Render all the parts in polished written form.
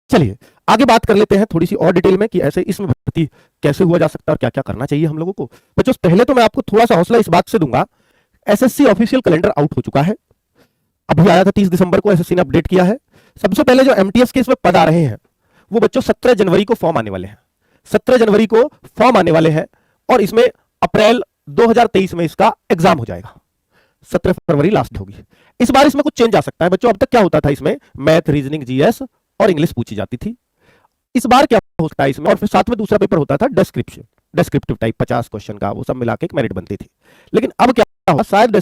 चलिए आगे बात कर लेते हैं थोड़ी सी और डिटेल में कि ऐसे इसमें भर्ती कैसे हुआ जा सकता है और क्या क्या करना चाहिए हम लोगों को। बच्चों पहले तो मैं आपको थोड़ा सा हौसला इस बात से दूंगा, एसएससी ऑफिशियल कैलेंडर आउट हो चुका है, अभी आया था 30 दिसंबर को एसएससी ने अपडेट किया है। सबसे पहले जो एमटीएस के इसमें पद आ रहे हैं वो बच्चों 17 जनवरी को फॉर्म आने वाले हैं, 17 जनवरी को फॉर्म आने वाले हैं और इसमें अप्रैल 2023 में इसका एग्जाम हो जाएगा, 17 फरवरी लास्ट होगी। इस बार इसमें कुछ चेंज आ सकता है बच्चों। अब तक क्या होता था इसमें, मैथ, रीजनिंग, जीएस और इंग्लिश पूछी जाती थी। इस बार क्या होता है इसमें, और फिर साथ में दूसरा पेपर होता था डिस्क्रिप्टिव टाइप 50 क्वेश्चन का, वो सब मिला के एक मेरिट बनती थी। लेकिन अब क्या होगा, शायद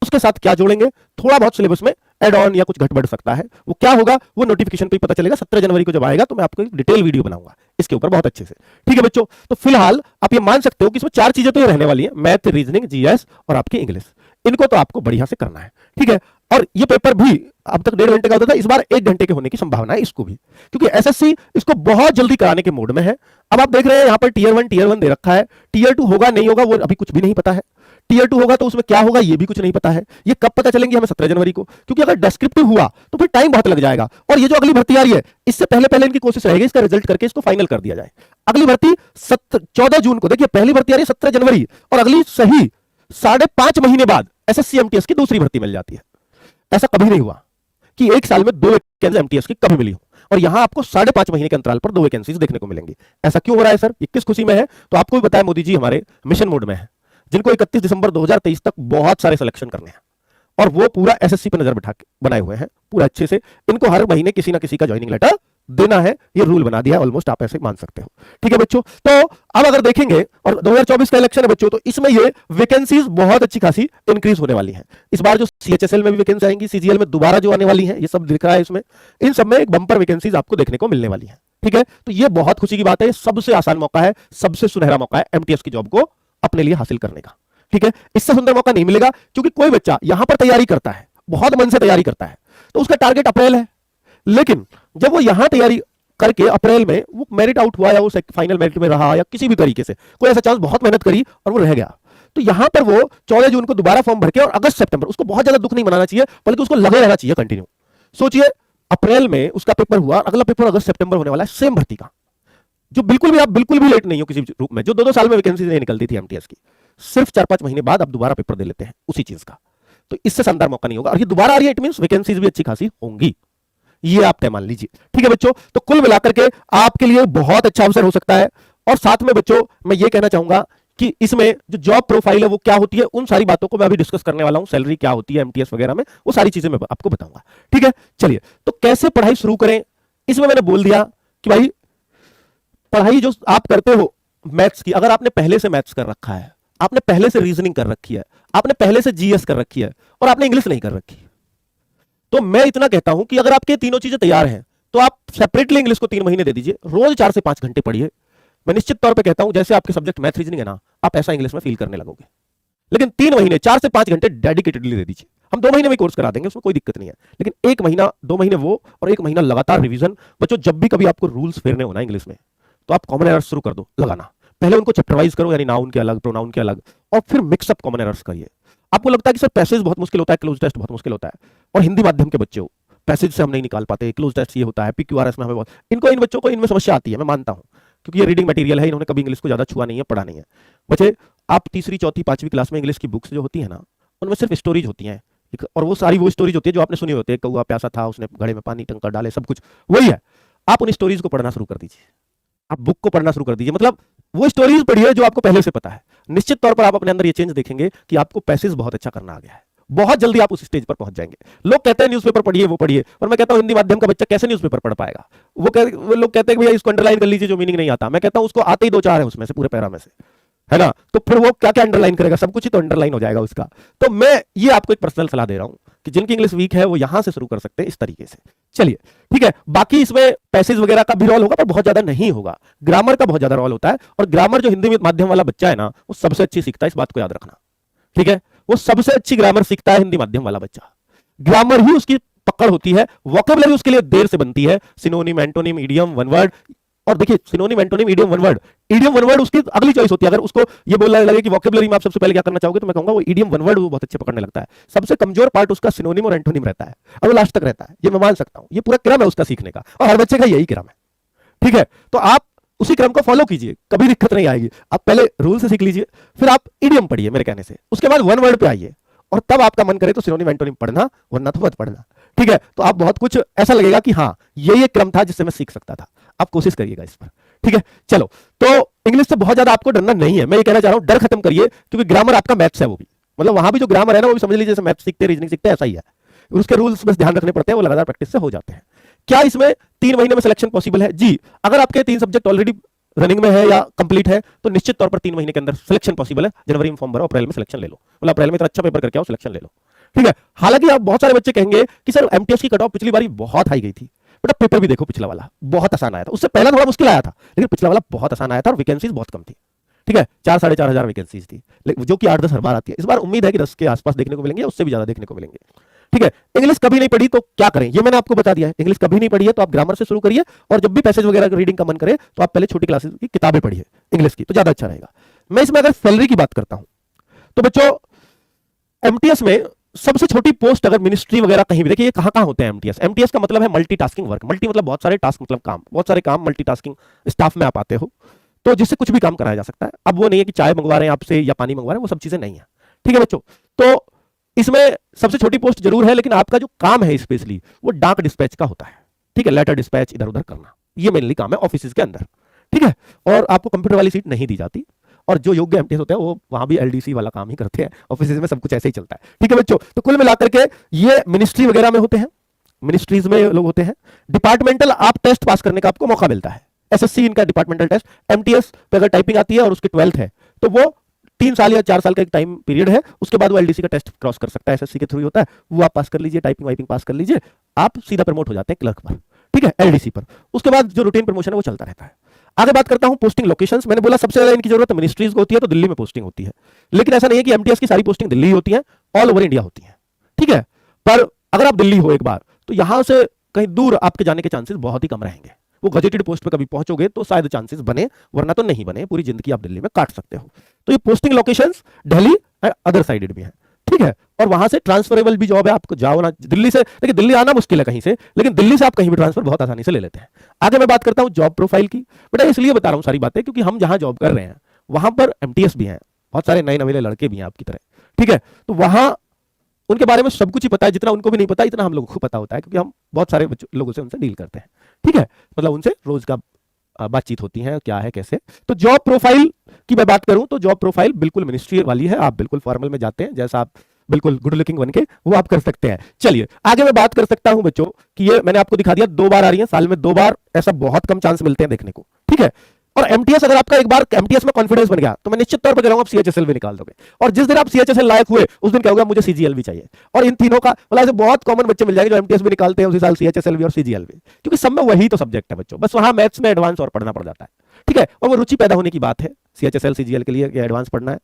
उसके साथ क्या जोड़ेंगे, थोड़ा बहुत सिलेबस में एड ऑन या कुछ घट बढ़ सकता है। वो क्या होगा वो नोटिफिकेशन पे पता चलेगा, 17 जनवरी को जब आएगा तो मैं आपको एक डिटेल वीडियो बनाऊंगा इसके ऊपर बहुत अच्छे से। ठीक है बच्चों, तो फिलहाल आप ये मान सकते हो कि इसमें 4 चीजें तो ये रहने वाली हैं, मैथ, रीजनिंग, जीएस और आपकी इंग्लिश। इनको तो आपको बढ़िया से करना है। ठीक है, और ये पेपर भी अब तक 1.5 घंटे का होता था, इस बार 1 घंटे के होने की संभावना है इसको भी, क्योंकि एसएससी इसको बहुत जल्दी कराने के मूड में है। अब आप देख रहे हैं यहाँ पर टीयर 1 दे रखा है, टीयर 2 होगा नहीं होगा वो अभी कुछ भी नहीं पता है, टीयर 2 होगा तो उसमें क्या होगा ये भी कुछ नहीं पता है। ये कब पता चलेंगे हमें, 17 जनवरी को, क्योंकि अगर डिस्क्रिप्टिव हुआ तो फिर टाइम बहुत लग जाएगा। और ये जो अगली भर्ती आ रही है इससे पहले पहले इनकी कोशिश रहेगी इसका रिजल्ट करके इसको फाइनल कर दिया जाए। अगली भर्ती 14 जून को, देखिए पहली भर्ती आ रही है 17 जनवरी और अगली सही 5.5 महीने बाद एसएससी एमटीएस की दूसरी भर्ती मिल जाती है। ऐसा कभी नहीं हुआ कि एक साल में 2 वैकेंसी एमटीएस की कभी मिली हो, और यहां आपको 5.5 महीने के अंतराल पर 2 वैकेंसीज देखने को मिलेंगी। ऐसा क्यों हो रहा है सर, ये किस खुशी में है, तो आपको भी बताया मोदी जी हमारे मिशन मोड में है, जिनको 31 दिसंबर 2023 तक बहुत सारे सिलेक्शन करने हैं और वो पूरा एसएससी पे नजर बिठा के बनाए हुए हैं पूरा अच्छे से। इनको हर महीने किसी ना किसी का ज्वाइनिंग लेटर देना है, ये रूल बना दिया है ऑलमोस्ट, आप ऐसे मान सकते हो। ठीक है बच्चों, तो अब अगर देखेंगे और 2024 का इलेक्शन है बच्चों, तो इसमें ये वैकेंसीज बहुत अच्छी खासी इंक्रीज होने वाली हैं। इस बार जो सीएचएसएल में भी वैकेंसी आएंगी, सीजीएल में दोबारा जो आने वाली है, ये सब दिख रहा है इसमें, इन सब में एक बंपर वैकेंसीज आपको देखने को मिलने वाली है। ठीक है, तो ये बहुत खुशी की बात है, सबसे आसान मौका है, सबसे सुनहरा मौका है एमटीएस की जॉब को अपने लिए हासिल करने का। ठीक है, इससे सुंदर मौका नहीं मिलेगा, क्योंकि कोई बच्चा यहां पर तैयारी करता है, बहुत मन से तैयारी करता है, तो उसका टारगेट अप्रैल है, लेकिन जब वो यहां तैयारी करके अप्रैल में वो मेरिट आउट हुआ या वो फाइनल मेरिट में रहा या किसी भी तरीके से कोई ऐसा चांस, बहुत मेहनत करी और वो रह गया, तो यहां पर वो 14 जून को दोबारा फॉर्म भर के और अगस्त सितंबर, उसको बहुत ज्यादा दुख नहीं मनाना चाहिए, बल्कि उसको लगे रहना चाहिए कंटिन्यू। सोचिए अप्रैल में उसका पेपर हुआ, अगला पेपर अगस्त सितंबर होने वाला है सेम भर्ती का, जो आप बिल्कुल भी लेट नहीं हो किसी रूप में, जो 2-2 साल में वैकेंसी नहीं निकलती थी एमटीएस की, सिर्फ 4-5 महीने बाद आप दोबारा पेपर दे लेते हैं उसी चीज का, तो इससे शानदार मौका नहीं होगा। और ये दोबारा आ रही है, इट मींस वैकेंसीज भी अच्छी खासी होंगी, ये आप तय मान लीजिए। ठीक है बच्चों, तो कुल मिलाकर के आपके लिए बहुत अच्छा अवसर हो सकता है। और साथ में बच्चों मैं ये कहना चाहूंगा कि इसमें जो जॉब प्रोफाइल है वो क्या होती है, उन सारी बातों को मैं अभी डिस्कस करने वाला हूं, सैलरी क्या होती है एमटीएस वगैरह में, वो सारी चीजें मैं आपको बताऊंगा। ठीक है, चलिए, तो कैसे पढ़ाई शुरू करें, इसमें मैंने बोल दिया कि भाई पढ़ाई जो आप करते हो मैथ्स की, अगर आपने पहले से मैथ्स कर रखा है, आपने पहले से रीजनिंग कर रखी है, आपने पहले से जीएस कर रखी है और आपने इंग्लिश नहीं कर रखी, तो मैं इतना कहता हूं कि अगर आपके तीनों चीजें तैयार हैं तो आप सेपरेटली इंग्लिश को 3 महीने दे दीजिए, रोज 4 से 5 घंटे पढ़िए। मैं निश्चित तौर पे कहता हूं जैसे आपके सब्जेक्ट मैथ रीजनिंग है ना, आप ऐसा इंग्लिश में फील करने लगोगे। लेकिन 3 महीने 4 से 5 घंटे डेडिकेटेडली दे दीजिए, हम 2 महीने में कोर्स करा देंगे, उसमें कोई दिक्कत नहीं है। लेकिन 1 महीना 2 महीने वो और 1 महीना लगातार रिवीजन। बच्चों जब भी कभी आपको रूल्स फेरने होना इंग्लिश में, तो आप कॉमन एरर्स शुरू कर दो लगाना, पहले उनको चैप्टर वाइज करो, यानी नाउन के अलग, प्रोनाउन के अलग, और फिर मिक्सअप कॉमन एरर्स करिए। आपको लगता है कि सर पैसेज बहुत मुश्किल होता है, क्लोज टेस्ट बहुत मुश्किल होता है, और हिंदी माध्यम के बच्चे हो, पैसेज से हम नहीं निकाल पाते, क्लोज टेस्ट ये होता है, पीक्यूआरएस में हमें बहुत, इन बच्चों को इनमें समस्या आती है, मैं मानता हूं, क्योंकि ये रीडिंग मटेरियल है, इन्होंने कभी इंग्लिश को ज्यादा छुआ नहीं है, पढ़ा नहीं है। बच्चे आप तीसरी चौथी 5वीं क्लास में इंग्लिश की बुक्स जो होती है ना, उनमें सिर्फ स्टोरीज होती हैं, और वो सारी वो स्टोरीज होती है जो आपने सुनी होती है, कौआ प्यासा था, उसने घड़े में पानी टंकर डाले, सब कुछ वही है। आप उन स्टोरीज को पढ़ना शुरू कर दीजिए, आप बुक को पढ़ना शुरू कर दीजिए, मतलब वो स्टोरीज पढ़िए जो आपको पहले से पता है। निश्चित तौर पर आप अपने अंदर ये चेंज देखेंगे कि आपको पैसेज बहुत अच्छा करना आ गया है, बहुत जल्दी आप उस स्टेज पर पहुंच जाएंगे। लोग कहते हैं न्यूज़पेपर पढ़िए, वो पढ़िए, और मैं कहता हूं हिंदी माध्यम का बच्चा कैसे न्यूज़पेपर पढ़ पाएगा। वो लोग कहते हैं भैया इसको अंडरलाइन कर लीजिए जो मीनिंग नहीं आता, मैं कहता हूं उसको आते ही 2-4 है उसमें से, पूरे पैरा में से, है ना, तो फिर वो क्या क्या अंडरलाइन करेगा, सब कुछ ही तो अंडरलाइन हो जाएगा उसका। तो मैं ये आपको एक पर्सनल सलाह दे रहा हूं कि जिनकी इंग्लिश वीक है वो यहां से शुरू कर सकते हैं इस तरीके से। चलिए ठीक है, बाकी इसमें पैसेज वगैरह का भी रोल होगा, पर बहुत ज्यादा नहीं होगा। ग्रामर का बहुत ज्यादा रोल होता है, और ग्रामर जो हिंदी माध्यम वाला बच्चा है ना, वो सबसे अच्छी सीखता है, इस बात को याद रखना। ठीक है, वो सबसे अच्छी ग्रामर सीखता है हिंदी माध्यम वाला बच्चा, ग्रामर ही उसकी पकड़ होती है, वोकैबुलरी उसके लिए देर से बनती है, synonym, antonym, idiom, one word, और देखिए synonym, antonym, idiom, one word, idiom one word उसकी अगली चॉइस होती है। अगर उसको ये बोलने लगे कि वोकेबुलरी में आप सबसे पहले क्या करना चाहोगे, तो मैं कहूंगा वो इडियम वन वर्ड वो बहुत अच्छे पकड़ने लगता है। सबसे कमजोर पार्ट उसका सिनोनिम और एंटोनिम रहता है, और वो लास्ट तक रहता है, ये मैं मान सकता हूं। ये पूरा क्रम है उसका सीखने का, और हर बच्चे का यही क्रम है, ठीक है। तो आप उसी क्रम को फॉलो कीजिए, कभी दिक्कत नहीं आएगी। आप पहले रूल से सीख लीजिए, फिर आप इडियम पढ़िए मेरे कहने से, उसके बाद वन वर्ड पे आइए, और तब आपका मन करे तो सिनोनिम एंटोनिम पढ़ना, वरना तो मत पढ़ना, ठीक है। तो आप बहुत कुछ ऐसा लगेगा कि हाँ ये क्रम था जिससे मैं सीख सकता था। आप कोशिश करिएगा इस पर, ठीक है। चलो, तो इंग्लिश से बहुत ज्यादा आपको डरना नहीं है, मैं ये कहना चाह रहा हूं, डर खत्म करिए, क्योंकि ग्रामर आपका मैथ्स है, वो भी मतलब वहां भी जो ग्रामर है ना, वो भी समझ लीजिए जैसे मैथ्स सीखते, रीजनिंग सीखते हैं, ऐसा ही है। उसके रूल्स बस ध्यान रखने पड़ते हैं, वो लगातार प्रैक्टिस से हो जाते हैं। क्या इसमें 3 महीने में सिलेक्शन पॉसिबल है? जी, अगर आपके 3 सब्जेक्ट ऑलरेडी रनिंग में है या कंप्लीट है, तो निश्चित तौर पर 3 महीने के अंदर सिलेक्शन पॉसिबल है। जनवरी में फॉर्म भरो, अप्रैल में सिलेक्शन ले लो, मतलब अप्रैल में इतना अच्छा पेपर करके आओ, सिलेक्शन ले लो, ठीक है। हालांकि आप बहुत सारे बच्चे कहेंगे कि सर एमटीएस की कट ऑफ पिछली बारी बहुत हाई गई थी, बेटा पेपर भी देखो, पिछला वाला बहुत आसान आया था, उससे पहला थोड़ा मुश्किल आया था, लेकिन पिछला वाला बहुत आसान आया था, और वैकेंसीज बहुत कम थी, ठीक है। 4-4,500 वैकेंसीज थी, जो कि 8-10 हर बार आती है। इस बार उम्मीद है कि 10 के आसपास देखने को मिलेंगे, उससे भी ज्यादा देखने को मिलेंगे, ठीक है। इंग्लिश कभी नहीं पढ़ी तो क्या करें, ये मैंने आपको बता दिया है। इंग्लिश कभी नहीं पढ़ी है तो आप ग्रामर से शुरू करिए, और जब भी पैसेज वगैरह रीडिंग का मन करे तो आप पहले छोटी क्लासेस की किताबें पढ़िए इंग्लिश की, तो ज्यादा अच्छा रहेगा। मैं इसमें अगर सैलरी की बात करता हूं तो बच्चों, एमटीएस में सबसे छोटी पोस्ट अगर मिनिस्ट्री वगैरह कहीं भी, देखिए ये कहां होते हैं एमटीएस। एमटीएस का मतलब है मल्टीटास्किंग वर्क, मल्टी मतलब बहुत सारे, टास्क मतलब काम, बहुत सारे काम मल्टीटास्किंग स्टाफ में आप आते हो, तो जिससे कुछ भी काम कराया जा सकता है। अब वो नहीं है कि चाय मंगवा रहे हैं आपसे या पानी मंगवा रहे हैं, वो सब चीजें नहीं है, ठीक है बच्चों। तो इसमें सबसे छोटी पोस्ट जरूर है, लेकिन आपका जो काम है स्पेशली वो डाक डिस्पैच का होता है, ठीक है। लेटर डिस्पैच इधर उधर करना, ये मेनली काम है ऑफिस के अंदर, ठीक है। और आपको कंप्यूटर वाली सीट नहीं दी जाती, और जो योग्य एमटीएस होते हैं वो वहां भी एलडीसी वाला काम ही करते हैं, ऑफिस में सब कुछ ऐसे ही चलता है, ठीक है बच्चों। तो कुल मिलाकर के ये मिनिस्ट्री वगैरह में होते हैं, मिनिस्ट्रीज में लोग होते हैं। डिपार्टमेंटल आप टेस्ट पास करने का आपको मौका मिलता है, एसएससी इनका डिपार्टमेंटल टेस्ट। एमटीएस पे अगर टाइपिंग आती है और उसकी 12th है तो वो 3 साल या 4 साल का एक टाइम पीरियड है, उसके बाद वो एलडीसी का टेस्ट क्रॉस कर सकता है, एसएससी के थ्रू होता है, वो आप पास कर लीजिए, टाइपिंग वाइपिंग पास कर लीजिए, आप सीधा प्रमोट हो जाते हैं क्लर्क पर, ठीक है, एलडीसी पर। उसके बाद जो रूटीन प्रमोशन है वो चलता रहता है। आगे बात करता हूं पोस्टिंग लोकेशंस। मैंने बोला सबसे ज्यादा इनकी जरूरत मिनिस्ट्रीज को होती है, तो दिल्ली में पोस्टिंग होती है, लेकिन ऐसा नहीं है कि एमटीएस की सारी पोस्टिंग दिल्ली होती है, ऑल ओवर इंडिया होती है, ठीक है। पर अगर आप दिल्ली हो एक बार, तो यहां से कहीं दूर आपके जाने के चांसेस बहुत ही कम रहेंगे। वो गजेटेड पोस्ट पे कभी पहुंचोगे तो शायद चांसेस बने, वरना तो नहीं बने, पूरी जिंदगी आप दिल्ली में काट सकते हो। तो ये posting locations Delhi other sided भी है, ठीक है। और वहां से ट्रांसफरेबल भी जॉब है, आपको जाओ ना दिल्ली से, देखिए दिल्ली आना मुश्किल है कहीं से, लेकिन दिल्ली से आप कहीं भी ट्रांसफर बहुत आसानी से ले लेते हैं। आगे मैं बात करता हूं जॉब प्रोफाइल की। बेटा इसलिए बता रहा हूं सारी बातें क्योंकि हम जहां जॉब कर रहे हैं वहां पर एमटीएस भी हैं, बहुत सारे नए नवेले लड़के भी हैं आपकी तरह, ठीक है। तो वहां उनके बारे में सब कुछ ही पता है, जितना उनको भी नहीं पता इतना हम लोगों को पता होता है, क्योंकि हम बहुत सारे लोगों से उनसे डील करते हैं, ठीक है। मतलब उनसे रोज का बातचीत होती है, क्या है कैसे। तो जॉब प्रोफाइल की मैं बात करूं तो जॉब प्रोफाइल बिल्कुल मिनिस्ट्री वाली है, आप बिल्कुल फॉर्मल में जाते हैं, जैसा आप बिल्कुल गुड लुकिंग बन के वो आप कर सकते हैं। चलिए आगे मैं बात कर सकता हूं बच्चों कि ये मैंने आपको दिखा दिया 2 बार आ रही है साल में, 2 बार, ऐसा बहुत कम चांस मिलते हैं देखने को, ठीक है। और एमटीएस अगर आपका एक बार एमटीएस में कॉन्फिडेंस बन गया तो मैं निश्चित तौर पर कह रहा हूं आप सीएचएसएल भी निकाल दोगे, और जिस दिन आप सीएचएसएल लायक हुए उस दिन क्या होगा, मुझे सीजीएल भी चाहिए। और इन तीनों का मतलब ऐसे बहुत कॉमन बच्चे मिल जाएंगे जो एमटीएस भी निकालते हैं उसी साल सीएचएसएल भी और सीजीएल भी, क्योंकि सब में वही तो सब्जेक्ट है बच्चों, बस वहां मैथ्स में एडवांस और पढ़ना पड़ जाता है, ठीक है। और वो रुचि पैदा होने की बात है, सीएचएसएल सीजीएल के लिए एडवांस पढ़ना है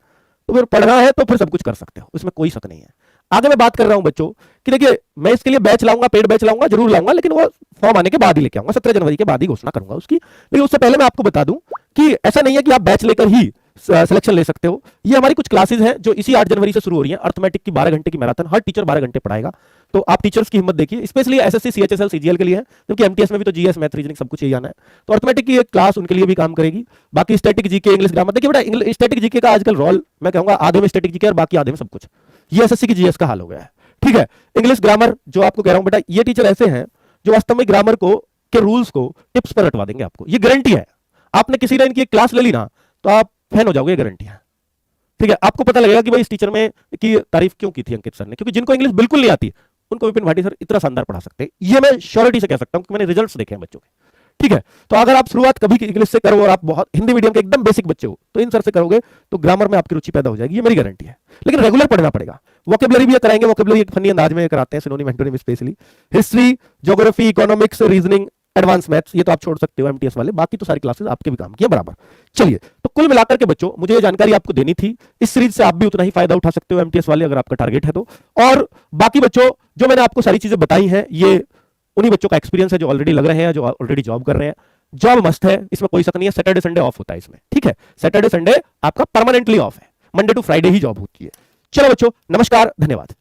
तो फिर पढ़ना है तो फिर सब कुछ कर सकते हो, इसमें कोई शक नहीं है। आगे मैं बात कर रहा हूं बच्चों कि देखिए मैं इसके लिए बैच लाऊंगा, पेड बैच लाऊंगा, जरूर लाऊंगा, लेकिन वो फॉर्म आने के बाद ही लेके आऊंगा, 17 जनवरी के बाद ही घोषणा करूंगा उसकी। लेकिन उससे पहले मैं आपको बता दूं कि ऐसा नहीं है कि आप बैच लेकर ही सिलेक्शन ले सकते हो। ये हमारी कुछ क्लासेस हैं जो इसी 8 जनवरी से शुरू हो रही हैं। अर्थमेटिक की 12 घंटे की मैराथन, हर टीचर 12 घंटे पढ़ाएगा, तो आप टीचर्स की हिम्मत देखिए। स्पेशली एसएससी सीएचएसएल सीजीएल के लिए है, क्योंकि एमटीएस में भी तो जीएस मैथ रीजनिंग सब कुछ यही आना है, तो अर्थमेटिक की एक क्लास उनके लिए भी काम करेगी। बाकी स्टैटिक जीके, इंग्लिश ग्रामर, देखिए बेटा स्टैटिक जीके का आजकल रोल मैं कहूंगा आधे में स्टैटिक जीके और बाकी आधे में सब कुछ, ये एसएससी की जीएस का हाल हो गया है, ठीक है। इंग्लिश ग्रामर जो आपको कह रहा हूं बेटा, ये टीचर ऐसे हैं जो वास्तव में ग्रामर को के रूल्स को टिप्स पर रटवा देंगे आपको, ये गारंटी है। आपने किसी ने इनकी क्लास ले ली ना तो आप फैन हो जाओगे, गारंटी है, ठीक है। आपको पता लगेगा कि भाई इस टीचर में की तारीफ क्यों की थी अंकित सर ने, क्योंकि जिनको इंग्लिश बिल्कुल नहीं आती उनको विपिन भाटी सर इतना शानदार पढ़ा सकते हैं, ये मैं श्योरिटी से कह सकता हूं क्योंकि मैंने रिजल्ट्स देखे हैं बच्चों के, ठीक है। तो अगर आप शुरुआत कभी इंग्लिश से करो और आप बहुत हिंदी मीडियम के एकदम बेसिक बच्चे हो तो इन सर से करोगे तो ग्रामर में आपकी रुचि पैदा हो जाएगी, ये मेरी गारंटी है। लेकिन रेगुलर पढ़ना पड़ेगा। वोकेबलरी भी कराएंगे, वोकेबलरी एक फनी अंदाज में कराते हैं, synonym antonym specially, history, geography, economics, reasoning, advance maths, ये तो आप छोड़ सकते हो एमटीएस वाले, बाकी तो सारी क्लासेस आपके भी काम की है बराबर। चलिए तो कुल मिलाकर के बच्चों मुझे ये जानकारी आपको देनी थी, इस सीरीज से आप भी उतना ही फायदा उठा सकते हो एमटीएस वाले, अगर आपका टारगेट है तो। और बाकी बच्चों जो मैंने आपको सारी चीजें बताई हैं ये उन्हीं बच्चों का एक्सपीरियंस है जो ऑलरेडी लग रहे हैं, जो ऑलरेडी जॉब कर रहे हैं। जॉब मस्त है, इसमें कोई शक नहीं है। सैटरडे संडे ऑफ होता है इसमें, ठीक है। सैटरडे संडे आपका परमानेंटली ऑफ है, मंडे टू फ्राइडे ही जॉब होती है। चलो बच्चों, नमस्कार, धन्यवाद।